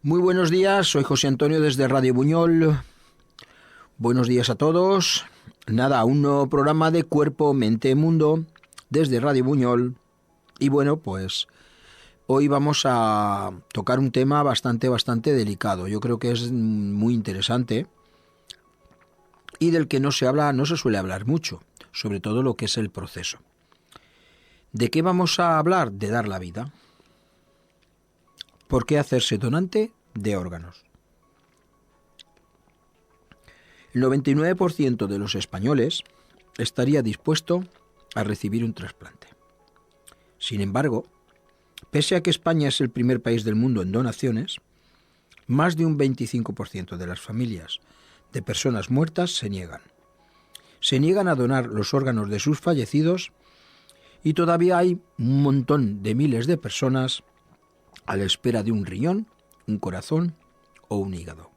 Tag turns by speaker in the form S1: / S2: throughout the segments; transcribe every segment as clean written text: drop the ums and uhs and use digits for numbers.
S1: Muy buenos días, soy José Antonio desde Radio Buñol. Buenos días a todos. Nada, un nuevo programa de Cuerpo, Mente, Mundo desde Radio Buñol. Y bueno, pues hoy vamos a tocar un tema bastante delicado. Yo creo que es muy interesante y del que no se suele hablar mucho, sobre todo lo que es el proceso. ¿De qué vamos a hablar? De dar la vida. ¿Por qué hacerse donante de órganos? El 99% de los españoles estaría dispuesto a recibir un trasplante. Sin embargo, pese a que España es el primer país del mundo en donaciones, más de un 25% de las familias de personas muertas se niegan. Se niegan a donar los órganos de sus fallecidos y todavía hay un montón de miles de personas a la espera de un riñón, un corazón o un hígado.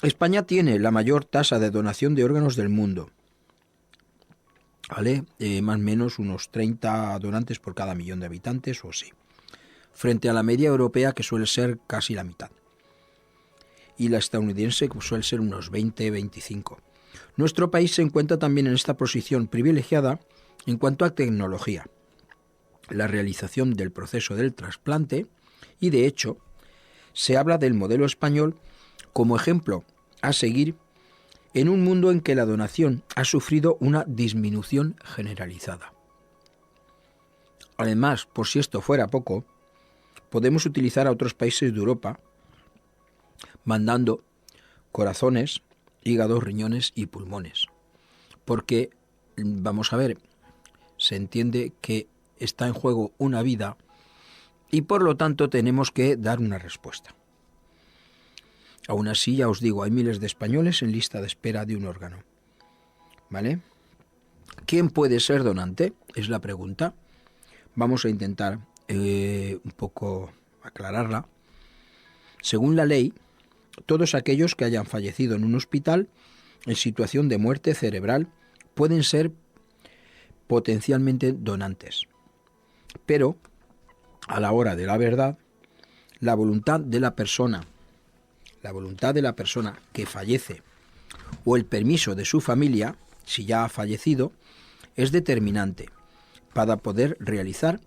S1: España tiene la mayor tasa de donación de órganos del mundo, ¿vale? Más o menos unos 30 donantes por cada millón de habitantes o así, frente a la media europea que suele ser casi la mitad, y la estadounidense que suele ser unos 20-25. Nuestro país se encuentra también en esta posición privilegiada en cuanto a tecnología, la realización del proceso del trasplante, y de hecho se habla del modelo español como ejemplo a seguir en un mundo en que la donación ha sufrido una disminución generalizada. Además, por si esto fuera poco, podemos utilizar a otros países de Europa mandando corazones, hígados, riñones y pulmones, porque, vamos a ver, se entiende que está en juego una vida y por lo tanto tenemos que dar una respuesta. Aún así, ya os digo, hay miles de españoles en lista de espera de un órgano, ¿vale? ¿Quién puede ser donante? Es la pregunta. Vamos a intentar un poco aclararla. Según la ley, todos aquellos que hayan fallecido en un hospital en situación de muerte cerebral pueden ser potencialmente donantes. Pero, a la hora de la verdad, la voluntad de la persona que fallece o el permiso de su familia, si ya ha fallecido, es determinante para poder realizar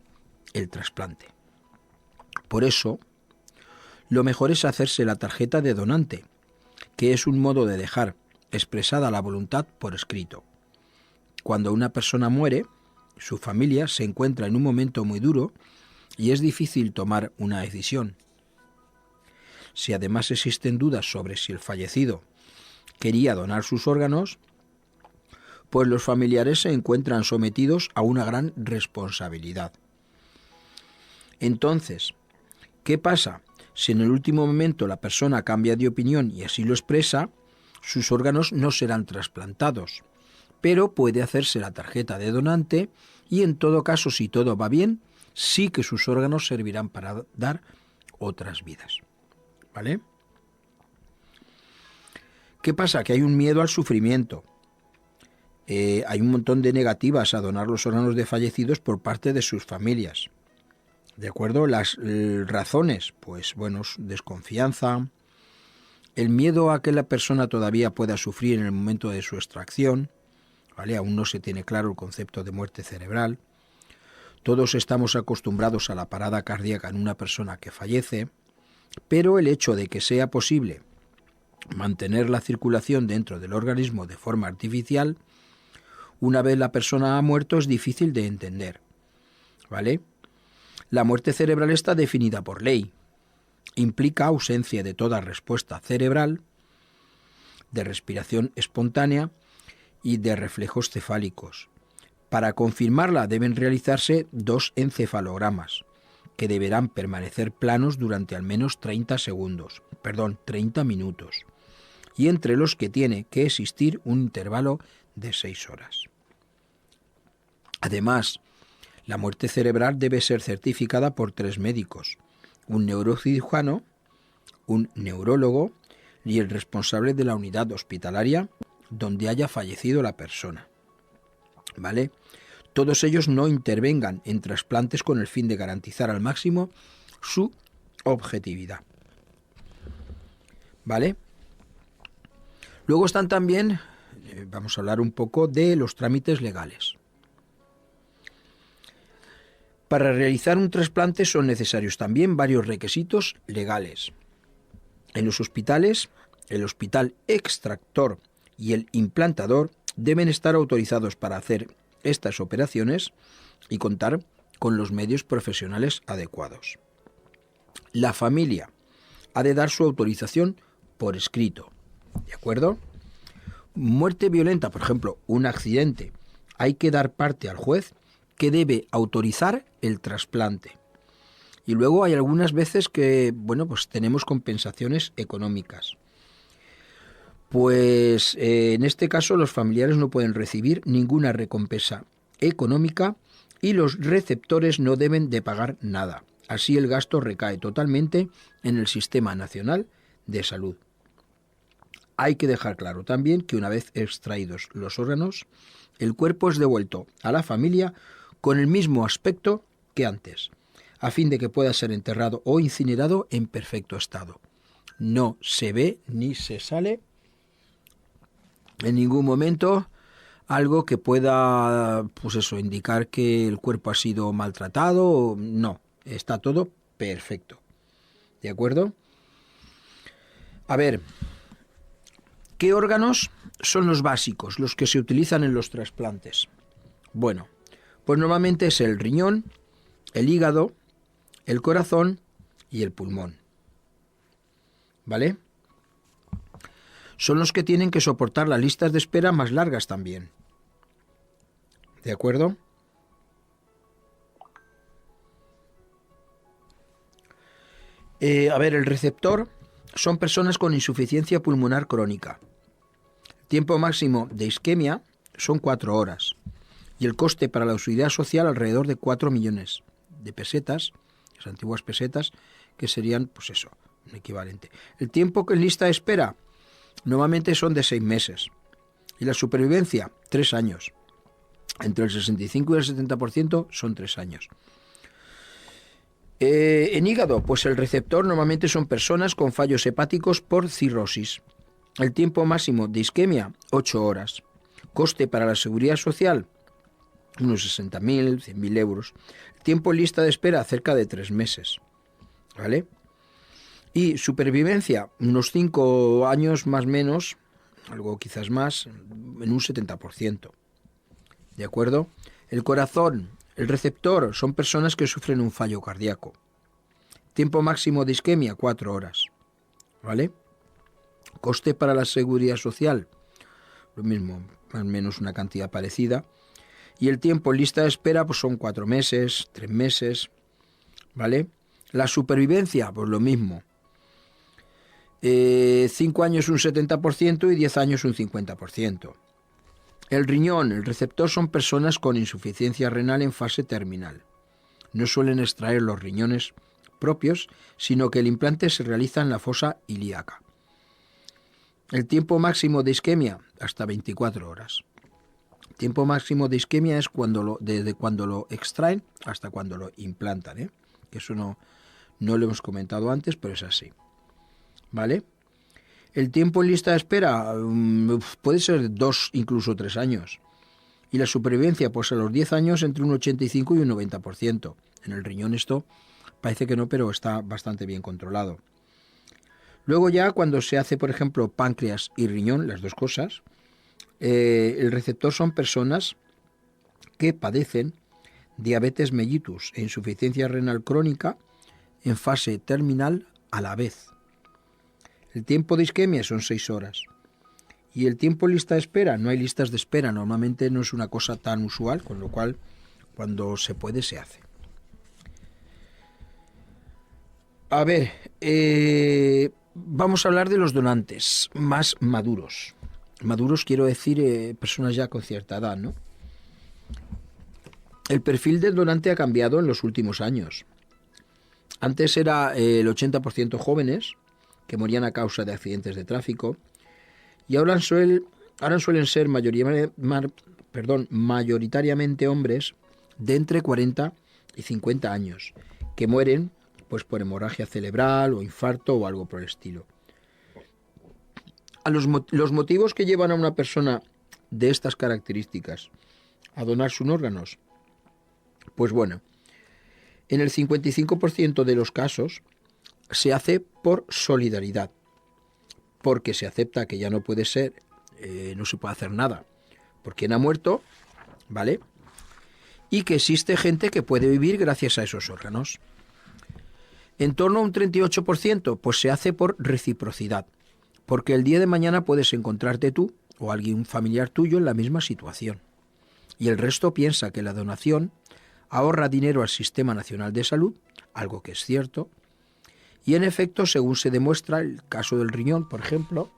S1: el trasplante. Por eso, lo mejor es hacerse la tarjeta de donante, que es un modo de dejar expresada la voluntad por escrito. Cuando una persona muere, su familia se encuentra en un momento muy duro y es difícil tomar una decisión. Si además existen dudas sobre si el fallecido quería donar sus órganos, pues los familiares se encuentran sometidos a una gran responsabilidad. Entonces, ¿qué pasa? Si en el último momento la persona cambia de opinión y así lo expresa, sus órganos no serán trasplantados, pero puede hacerse la tarjeta de donante y en todo caso, si todo va bien, sí que sus órganos servirán para dar otras vidas. ¿Vale? ¿Qué pasa? Que hay un miedo al sufrimiento. Hay un montón de negativas a donar los órganos de fallecidos por parte de sus familias. ¿De acuerdo? Las razones, pues bueno, desconfianza, el miedo a que la persona todavía pueda sufrir en el momento de su extracción, ¿vale? Aún no se tiene claro el concepto de muerte cerebral. Todos estamos acostumbrados a la parada cardíaca en una persona que fallece, pero el hecho de que sea posible mantener la circulación dentro del organismo de forma artificial, una vez la persona ha muerto, es difícil de entender, ¿vale? La muerte cerebral está definida por ley. Implica ausencia de toda respuesta cerebral, de respiración espontánea y de reflejos cefálicos. Para confirmarla deben realizarse 2 encefalogramas, que deberán permanecer planos durante al menos 30 minutos, y entre los que tiene que existir un intervalo de 6 horas. Además, la muerte cerebral debe ser certificada por 3 médicos, un neurocirujano, un neurólogo y el responsable de la unidad hospitalaria donde haya fallecido la persona. ¿Vale? Todos ellos no intervengan en trasplantes con el fin de garantizar al máximo su objetividad. ¿Vale? Luego están también, vamos a hablar un poco de los trámites legales. Para realizar un trasplante son necesarios también varios requisitos legales. En los hospitales, el hospital extractor y el implantador deben estar autorizados para hacer estas operaciones y contar con los medios profesionales adecuados. La familia ha de dar su autorización por escrito, ¿de acuerdo? Muerte violenta, por ejemplo, un accidente, hay que dar parte al juez que debe autorizar el trasplante. Y luego hay algunas veces que, pues tenemos compensaciones económicas. Pues en este caso los familiares no pueden recibir ninguna recompensa económica y los receptores no deben de pagar nada. Así el gasto recae totalmente en el Sistema Nacional de Salud. Hay que dejar claro también que una vez extraídos los órganos, el cuerpo es devuelto a la familia con el mismo aspecto que antes, a fin de que pueda ser enterrado o incinerado en perfecto estado. No se ve ni se sale en ningún momento algo que pueda, indicar que el cuerpo ha sido maltratado. No, está todo perfecto. ¿De acuerdo? A ver, ¿qué órganos son los básicos, los que se utilizan en los trasplantes? Bueno, pues normalmente es el riñón, el hígado, el corazón y el pulmón. ¿Vale? Son los que tienen que soportar las listas de espera más largas también. ¿De acuerdo? El receptor son personas con insuficiencia pulmonar crónica. El tiempo máximo de isquemia son 4 horas y el coste para la seguridad social alrededor de 4 millones de pesetas, las antiguas pesetas, que serían, un equivalente. El tiempo que en lista de espera normalmente son de 6 meses y la supervivencia 3 años. Entre el 65 y el 70% son 3 años. En hígado, pues el receptor normalmente son personas con fallos hepáticos por cirrosis. El tiempo máximo de isquemia, 8 horas. Coste para la seguridad social, unos 60.000, 100.000 euros. El tiempo en lista de espera, cerca de 3 meses. ¿Vale? Y supervivencia, unos 5 años más o menos, algo quizás más, en un 70%. ¿De acuerdo? El corazón, el receptor, son personas que sufren un fallo cardíaco. Tiempo máximo de isquemia, 4 horas. ¿Vale? Coste para la seguridad social, lo mismo, más o menos una cantidad parecida. Y el tiempo en lista de espera, pues son 4 meses, 3 meses. ¿Vale? La supervivencia, pues lo mismo. 5 años un 70% y 10 años un 50%. El riñón, el receptor son personas con insuficiencia renal en fase terminal. No suelen extraer los riñones propios, sino que el implante se realiza en la fosa ilíaca. El tiempo máximo de isquemia, hasta 24 horas. El tiempo máximo de isquemia es desde cuando lo extraen hasta cuando lo implantan, que eso no lo hemos comentado antes, pero es así. ¿Vale? El tiempo en lista de espera puede ser 2, incluso 3 años. Y la supervivencia, pues a los 10 años, entre un 85 y un 90%. En el riñón esto parece que no, pero está bastante bien controlado. Luego ya cuando se hace, por ejemplo, páncreas y riñón, las dos cosas, el receptor son personas que padecen diabetes mellitus e insuficiencia renal crónica en fase terminal a la vez. El tiempo de isquemia son 6 horas. Y el tiempo en lista de espera, no hay listas de espera, normalmente no es una cosa tan usual, con lo cual cuando se puede se hace. A ver, vamos a hablar de los donantes más maduros. Maduros quiero decir personas ya con cierta edad, ¿no? El perfil del donante ha cambiado en los últimos años. Antes era el 80% jóvenes, que morían a causa de accidentes de tráfico, y ahora suelen ser mayoritariamente hombres de entre 40 y 50 años, que mueren pues por hemorragia cerebral o infarto o algo por el estilo. Los motivos que llevan a una persona de estas características a donar sus órganos, pues bueno, en el 55% de los casos se hace por solidaridad, porque se acepta que ya no puede ser, no se puede hacer nada por quien ha muerto, ¿vale? Y que existe gente que puede vivir gracias a esos órganos. En torno a un 38%, pues se hace por reciprocidad, porque el día de mañana puedes encontrarte tú o alguien familiar tuyo en la misma situación. Y el resto piensa que la donación ahorra dinero al Sistema Nacional de Salud, algo que es cierto, y en efecto, según se demuestra, el caso del riñón, por ejemplo,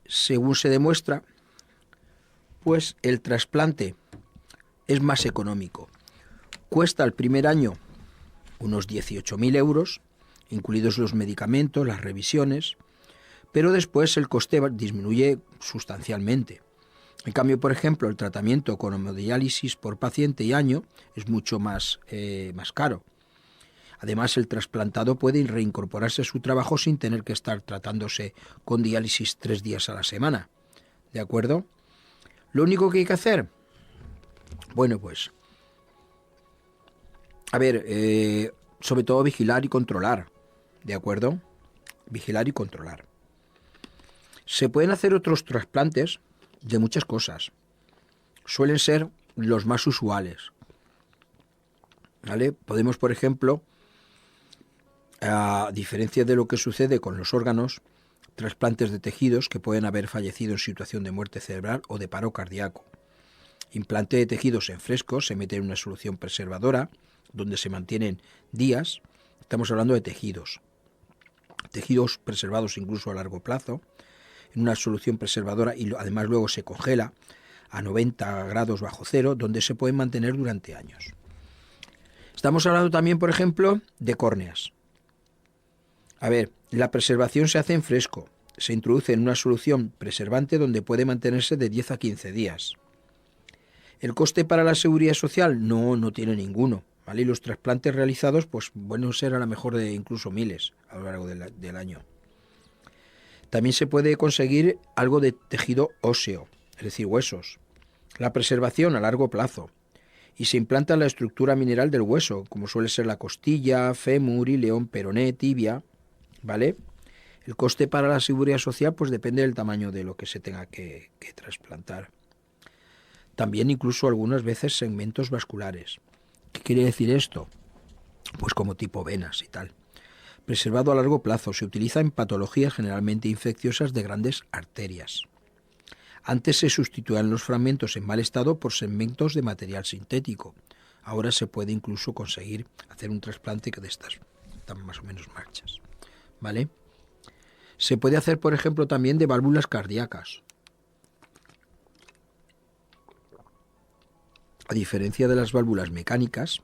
S1: según se demuestra, pues el trasplante es más económico. Cuesta el primer año unos 18.000 euros, incluidos los medicamentos, las revisiones, pero después el coste disminuye sustancialmente. En cambio, por ejemplo, el tratamiento con hemodiálisis por paciente y año es mucho más caro. Además, el trasplantado puede reincorporarse a su trabajo sin tener que estar tratándose con diálisis 3 días a la semana. ¿De acuerdo? Lo único que hay que hacer, bueno, pues, a ver, sobre todo vigilar y controlar. ¿De acuerdo? Vigilar y controlar. Se pueden hacer otros trasplantes de muchas cosas. Suelen ser los más usuales. ¿Vale? Podemos, por ejemplo, a diferencia de lo que sucede con los órganos, trasplantes de tejidos que pueden haber fallecido en situación de muerte cerebral o de paro cardíaco. Implante de tejidos en fresco, se mete en una solución preservadora, donde se mantienen días. Estamos hablando de tejidos preservados incluso a largo plazo, en una solución preservadora y además luego se congela a 90 grados bajo cero, donde se pueden mantener durante años. Estamos hablando también, por ejemplo, de córneas. A ver, la preservación se hace en fresco, se introduce en una solución preservante donde puede mantenerse de 10 a 15 días. ¿El coste para la seguridad social? No tiene ninguno, ¿vale? Y los trasplantes realizados, pues bueno, ser a lo mejor de incluso miles a lo largo del año. También se puede conseguir algo de tejido óseo, es decir, huesos. La preservación a largo plazo. Y se implanta la estructura mineral del hueso, como suele ser la costilla, fémur, ileón, peroné, tibia, ¿vale? El coste para la seguridad social pues depende del tamaño de lo que se tenga que trasplantar. También incluso algunas veces segmentos vasculares. ¿Qué quiere decir esto? Pues como tipo venas y tal. Preservado a largo plazo, se utiliza en patologías generalmente infecciosas de grandes arterias. Antes se sustituían los fragmentos en mal estado por segmentos de material sintético. Ahora se puede incluso conseguir hacer un trasplante que de estas están más o menos marchas, ¿vale? Se puede hacer, por ejemplo, también de válvulas cardíacas. A diferencia de las válvulas mecánicas,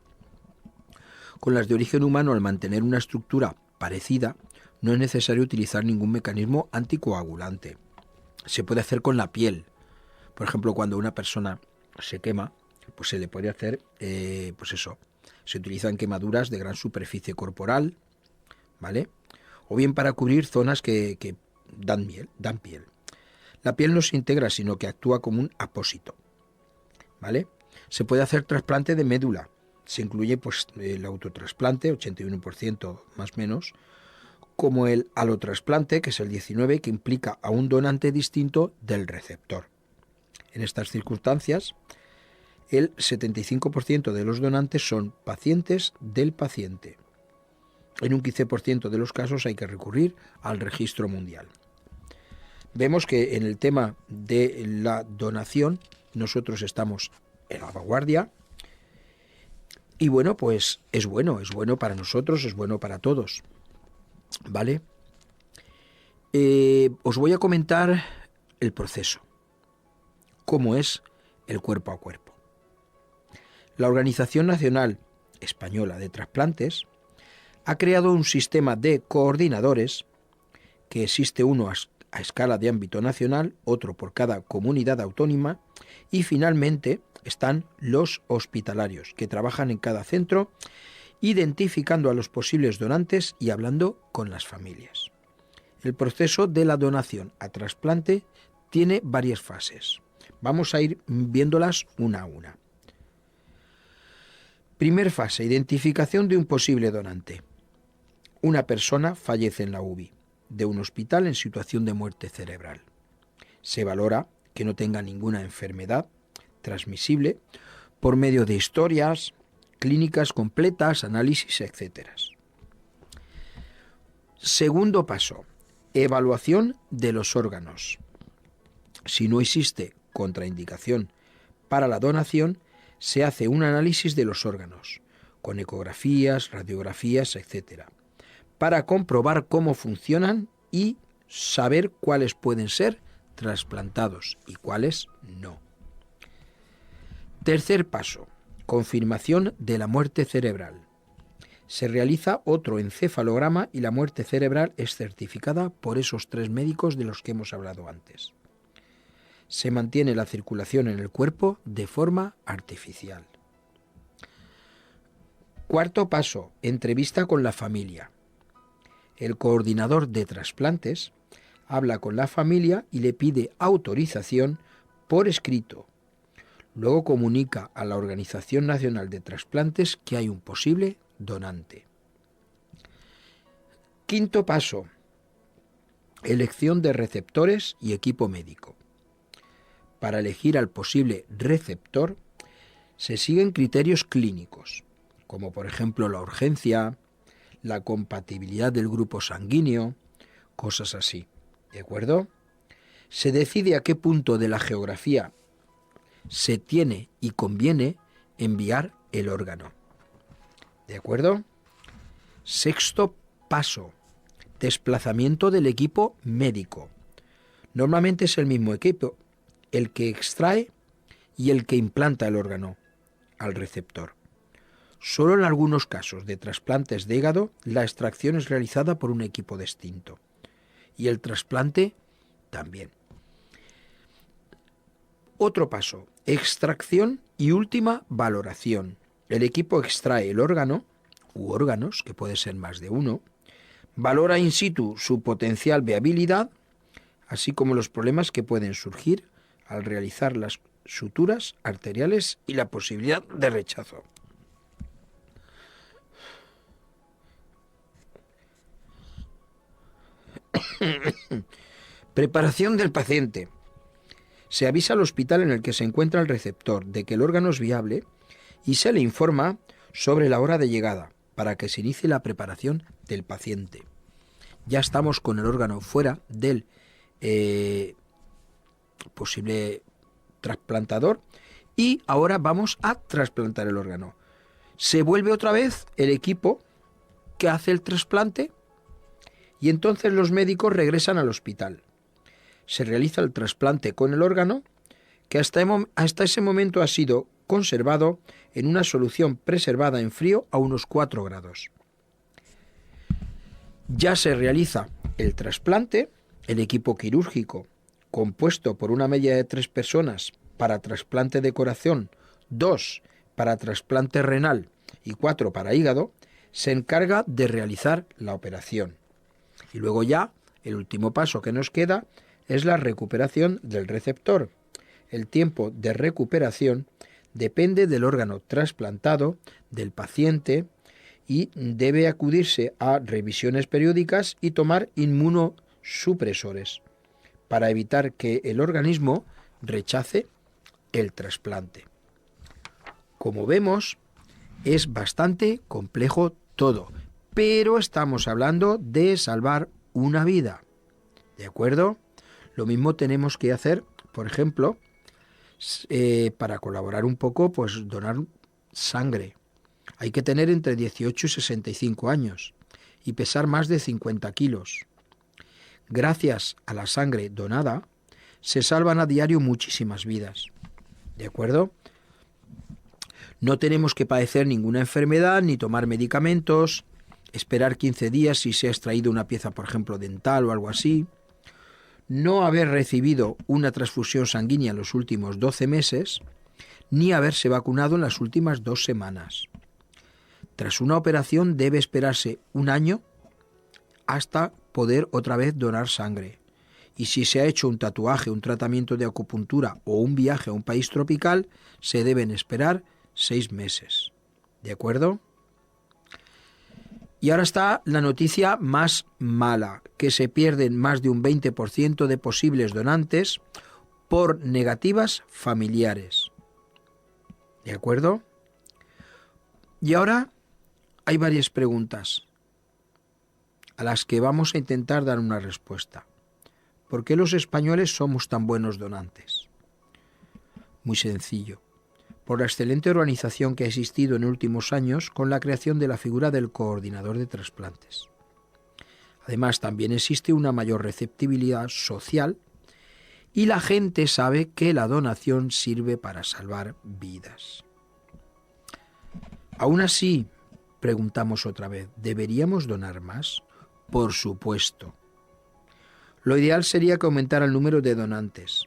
S1: con las de origen humano, al mantener una estructura parecida, no es necesario utilizar ningún mecanismo anticoagulante. Se puede hacer con la piel. Por ejemplo, cuando una persona se quema, pues se le puede hacer, pues eso. Se utilizan quemaduras de gran superficie corporal, ¿vale? O bien para cubrir zonas que dan piel. La piel no se integra, sino que actúa como un apósito, ¿vale? Se puede hacer trasplante de médula. Se incluye pues el autotrasplante, 81% más o menos, como el alotrasplante, que es el 19%, que implica a un donante distinto del receptor. En estas circunstancias, el 75% de los donantes son pacientes del paciente. En un 15% de los casos hay que recurrir al registro mundial. Vemos que en el tema de la donación nosotros estamos en la vanguardia y bueno, pues es bueno para nosotros, es bueno para todos, ¿vale? Os voy a comentar el proceso, cómo es el cuerpo a cuerpo. La Organización Nacional Española de Trasplantes ha creado un sistema de coordinadores, que existe uno a escala de ámbito nacional, otro por cada comunidad autónoma, y finalmente están los hospitalarios, que trabajan en cada centro, identificando a los posibles donantes y hablando con las familias. El proceso de la donación a trasplante tiene varias fases. Vamos a ir viéndolas una a una. Primer fase, identificación de un posible donante. Una persona fallece en la UBI de un hospital en situación de muerte cerebral. Se valora que no tenga ninguna enfermedad transmisible por medio de historias clínicas completas, análisis, etc. Segundo paso, evaluación de los órganos. Si no existe contraindicación para la donación, se hace un análisis de los órganos, con ecografías, radiografías, etc., para comprobar cómo funcionan y saber cuáles pueden ser trasplantados y cuáles no. Tercer paso, confirmación de la muerte cerebral. Se realiza otro encefalograma y la muerte cerebral es certificada por esos 3 médicos de los que hemos hablado antes. Se mantiene la circulación en el cuerpo de forma artificial. Cuarto paso, entrevista con la familia. El coordinador de trasplantes habla con la familia y le pide autorización por escrito. Luego comunica a la Organización Nacional de Trasplantes que hay un posible donante. Quinto paso, elección de receptores y equipo médico. Para elegir al posible receptor se siguen criterios clínicos, como por ejemplo la urgencia, la compatibilidad del grupo sanguíneo, cosas así, ¿de acuerdo? Se decide a qué punto de la geografía se tiene y conviene enviar el órgano, ¿de acuerdo? Sexto paso, desplazamiento del equipo médico. Normalmente es el mismo equipo, el que extrae y el que implanta el órgano al receptor. Solo en algunos casos de trasplantes de hígado la extracción es realizada por un equipo distinto y el trasplante también. Otro paso, extracción y última valoración. El equipo extrae el órgano u órganos, que puede ser más de uno, valora in situ su potencial viabilidad, así como los problemas que pueden surgir al realizar las suturas arteriales y la posibilidad de rechazo. Preparación del paciente. Se avisa al hospital en el que se encuentra el receptor de que el órgano es viable y se le informa sobre la hora de llegada para que se inicie la preparación del paciente. Ya estamos con el órgano fuera del posible trasplantador y ahora vamos a trasplantar el órgano. Se vuelve otra vez el equipo que hace el trasplante y entonces los médicos regresan al hospital. Se realiza el trasplante con el órgano que hasta ese momento ha sido conservado en una solución preservada en frío a unos 4 grados. Ya se realiza el trasplante, el equipo quirúrgico, compuesto por una media de 3 personas para trasplante de corazón, 2 para trasplante renal y 4 para hígado, se encarga de realizar la operación. Y luego ya, el último paso que nos queda es la recuperación del receptor. El tiempo de recuperación depende del órgano trasplantado, del paciente, y debe acudirse a revisiones periódicas y tomar inmunosupresores para evitar que el organismo rechace el trasplante. Como vemos, es bastante complejo todo, pero estamos hablando de salvar una vida, ¿de acuerdo? Lo mismo tenemos que hacer, por ejemplo, para colaborar un poco, pues donar sangre. Hay que tener entre 18 y 65 años y pesar más de 50 kilos. Gracias a la sangre donada, se salvan a diario muchísimas vidas, ¿de acuerdo? No tenemos que padecer ninguna enfermedad ni tomar medicamentos, esperar 15 días si se ha extraído una pieza, por ejemplo, dental o algo así. no haber recibido una transfusión sanguínea en los últimos 12 meses, ni haberse vacunado en las últimas 2 semanas. Tras una operación debe esperarse 1 año hasta poder otra vez donar sangre. Y si se ha hecho un tatuaje, un tratamiento de acupuntura o un viaje a un país tropical, se deben esperar 6 meses. ¿De acuerdo? Y ahora está la noticia más mala, que se pierden más de un 20% de posibles donantes por negativas familiares. ¿De acuerdo? Y ahora hay varias preguntas a las que vamos a intentar dar una respuesta. ¿Por qué los españoles somos tan buenos donantes? Muy sencillo. Por la excelente organización que ha existido en últimos años con la creación de la figura del coordinador de trasplantes. Además, también existe una mayor receptibilidad social y la gente sabe que la donación sirve para salvar vidas. Aún así, preguntamos otra vez, ¿deberíamos donar más? Por supuesto. Lo ideal sería que aumentara el número de donantes.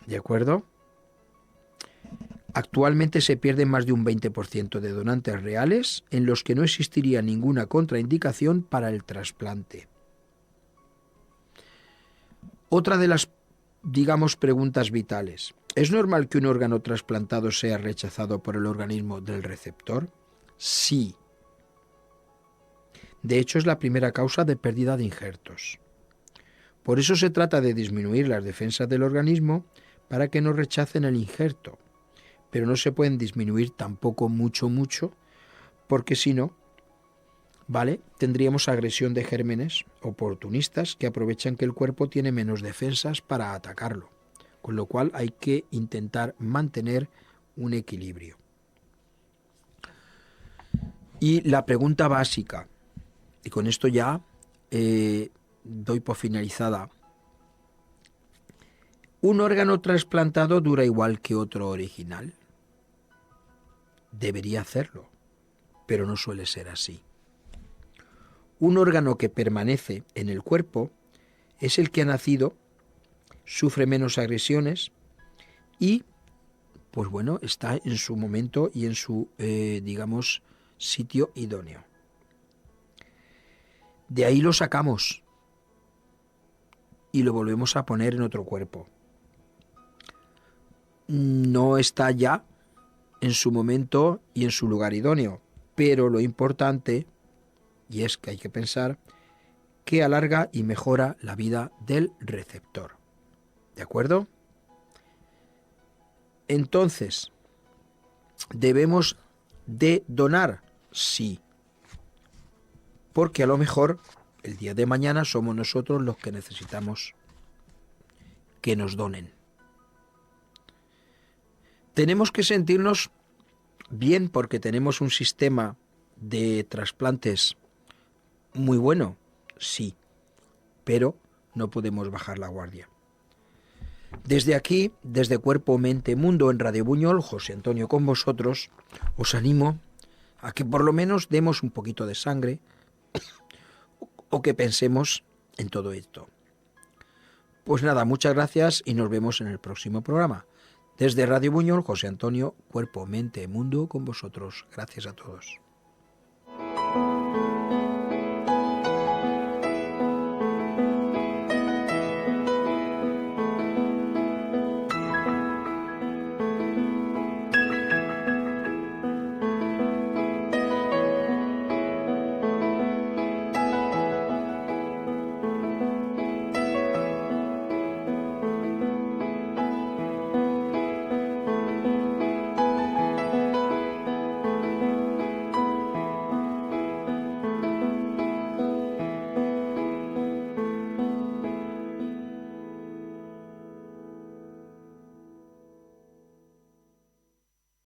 S1: ¿De acuerdo? Actualmente se pierden más de un 20% de donantes reales en los que no existiría ninguna contraindicación para el trasplante. Otra de las, preguntas vitales. ¿Es normal que un órgano trasplantado sea rechazado por el organismo del receptor? Sí. De hecho, es la primera causa de pérdida de injertos. Por eso se trata de disminuir las defensas del organismo para que no rechacen el injerto. Pero no se pueden disminuir tampoco mucho, porque si no, tendríamos agresión de gérmenes oportunistas que aprovechan que el cuerpo tiene menos defensas para atacarlo, con lo cual hay que intentar mantener un equilibrio. Y la pregunta básica, y con esto ya doy por finalizada, ¿un órgano trasplantado dura igual que otro original? Debería hacerlo, pero no suele ser así. Un órgano que permanece en el cuerpo es el que ha nacido, sufre menos agresiones y, está en su momento y en su, sitio idóneo. De ahí lo sacamos y lo volvemos a poner en otro cuerpo. No está ya en su momento y en su lugar idóneo, pero lo importante, y es que hay que pensar, que alarga y mejora la vida del receptor. ¿De acuerdo? Entonces, ¿debemos de donar? Sí. Porque a lo mejor el día de mañana somos nosotros los que necesitamos que nos donen. Tenemos que sentirnos bien porque tenemos un sistema de trasplantes muy bueno, sí, pero no podemos bajar la guardia. Desde aquí, desde Cuerpo, Mente, Mundo en Radio Buñol, José Antonio con vosotros, os animo a que por lo menos demos un poquito de sangre o que pensemos en todo esto. Pues nada, muchas gracias y nos vemos en el próximo programa. Desde Radio Buñol, José Antonio, Cuerpo, Mente, Mundo con vosotros. Gracias a todos.